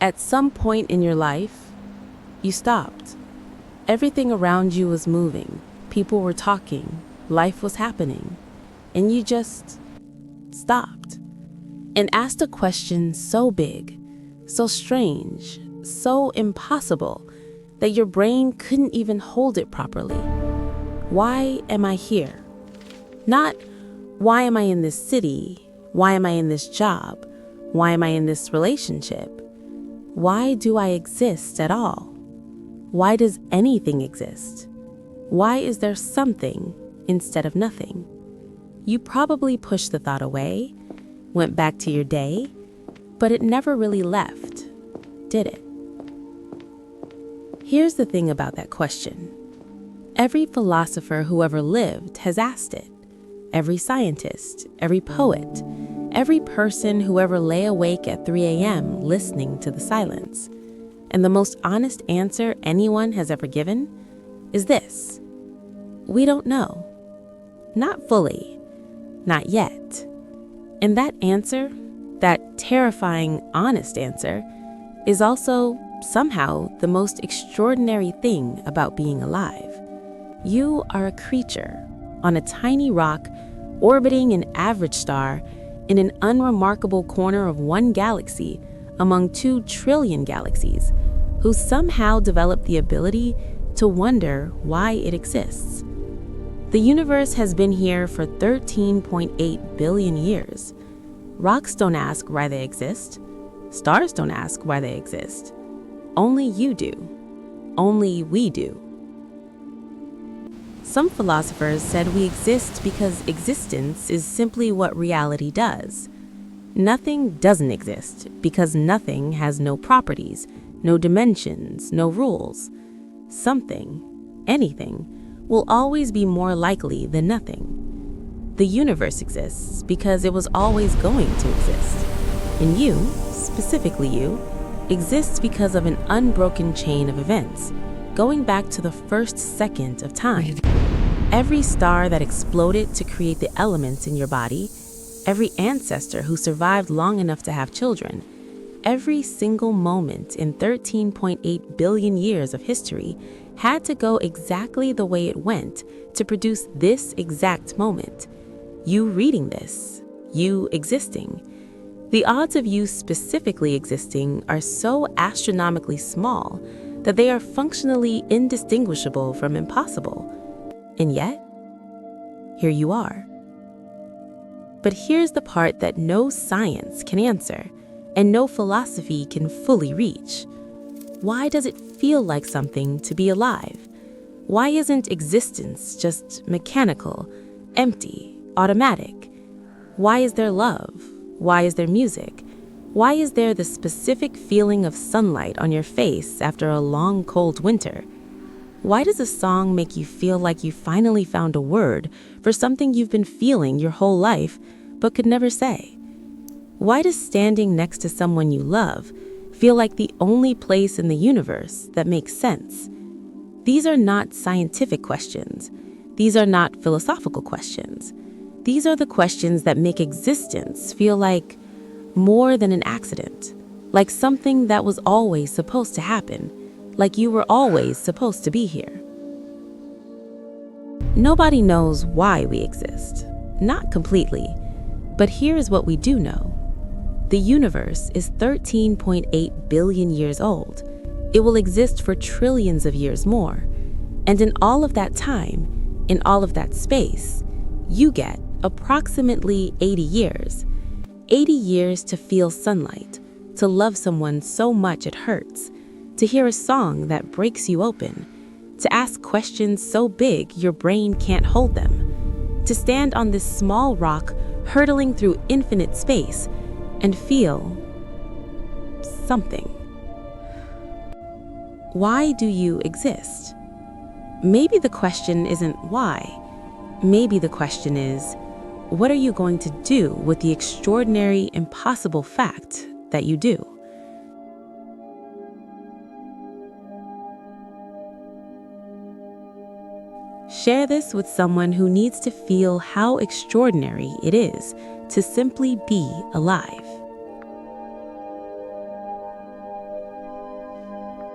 At some point in your life, you stopped. Everything around you was moving, people were talking, life was happening, and you just stopped and asked a question so big, so strange, so impossible that your brain couldn't even hold it properly. Why am I here? Not, why am I in this city? Why am I in this job? Why am I in this relationship? Why do I exist at all? Why does anything exist? Why is there something instead of nothing? You probably pushed the thought away, went back to your day, but it never really left, did it? Here's the thing about that question. Every philosopher who ever lived has asked it. Every scientist, every poet, every person who ever lay awake at 3 a.m. listening to the silence. And the most honest answer anyone has ever given is this: we don't know. Not fully, not yet. And that answer, that terrifying, honest answer, is also somehow the most extraordinary thing about being alive. You are a creature on a tiny rock orbiting an average star in an unremarkable corner of one galaxy among 2 trillion galaxies, who somehow developed the ability to wonder why it exists. The universe has been here for 13.8 billion years. Rocks don't ask why they exist. Stars don't ask why they exist. Only you do. Only we do. Some philosophers said we exist because existence is simply what reality does. Nothing doesn't exist because nothing has no properties, no dimensions, no rules. Something, anything, will always be more likely than nothing. The universe exists because it was always going to exist. And you, specifically you, exists because of an unbroken chain of events, going back to the first second of time. Every star that exploded to create the elements in your body, every ancestor who survived long enough to have children, every single moment in 13.8 billion years of history had to go exactly the way it went to produce this exact moment. You reading this, you existing. The odds of you specifically existing are so astronomically small that they are functionally indistinguishable from impossible. And yet, here you are. But here's the part that no science can answer and no philosophy can fully reach. Why does it feel like something to be alive? Why isn't existence just mechanical, empty, automatic? Why is there love? Why is there music? Why is there the specific feeling of sunlight on your face after a long, cold winter? Why does a song make you feel like you finally found a word for something you've been feeling your whole life but could never say? Why does standing next to someone you love feel like the only place in the universe that makes sense? These are not scientific questions. These are not philosophical questions. These are the questions that make existence feel like more than an accident, like something that was always supposed to happen, like you were always supposed to be here. Nobody knows why we exist, not completely, but here's what we do know. The universe is 13.8 billion years old. It will exist for trillions of years more. And in all of that time, in all of that space, you get approximately 80 years. 80 years to feel sunlight, to love someone so much it hurts, to hear a song that breaks you open, to ask questions so big your brain can't hold them, to stand on this small rock hurtling through infinite space and feel something. Why do you exist? Maybe the question isn't why. Maybe the question is, what are you going to do with the extraordinary, impossible fact that you do? Share this with someone who needs to feel how extraordinary it is to simply be alive.